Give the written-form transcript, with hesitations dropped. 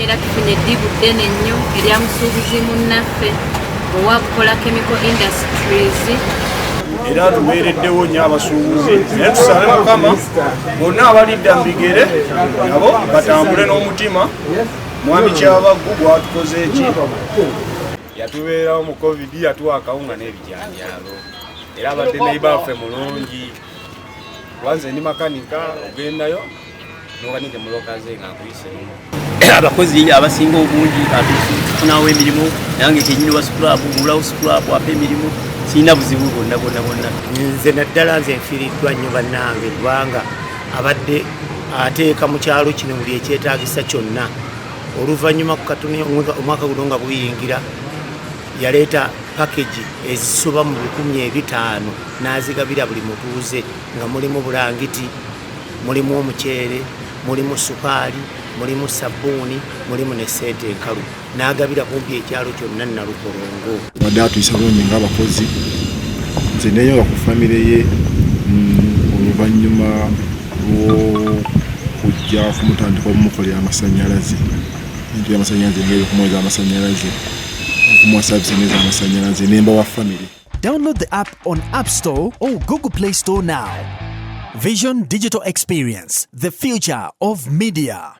era tufunye eddibu ddene nnyo erya musuubuzi munnaffe owa Bukola Chemical Industries. Era tubeereddewo nnyo abasuubuzi naye tusabe Mukama bonna abalidda mu bigere nabo batambule n'omutima. Mwami Kyabaggu gwatukoze eki yatubeerawo mu covid yatuwa akawunga n'ebijanjaalo era abadde neibaffe mulungi. Wanze ndi makanika ogendayo n'okanike mulokaze nga nkuyisemu. Abakozi abasinga obungi tufunawo emirimu nange kenyini wa scrap ngulawo scrap apa emirimu sina buzibu bonna. Nze naddala nze nfiiriddwa nnyo bannange kubanga abadde ateeka mu kyalo kino buli ekyetaagisa kyonna. Oluvannyuma ku katuni omwaka guno nga buyingira yaleeta package ezisoba mu 500 n'azigabira buli mutuuze nga mulimu bulangiti, mulimu omuceere, mulimu sukaali, mulimu sabbuuni, mulimu ne sente enkalu n'agabira kumpi ekyalo kyonna Nalukolongo. Wadde atuyisa bulungi ng'abakozi nze neeyoga ku famire ye oluvannyuma lw'okujja kumutandika okumukolera amasannyalaze ebintu by'amasannyalaze ng'ebikumuweza amasannyalaze okumuwa saavisi n'ez'amasannyalaze nemba wa famire. Download the app on App Store or Google Play Store now. Vision Digital Experience, the future of media.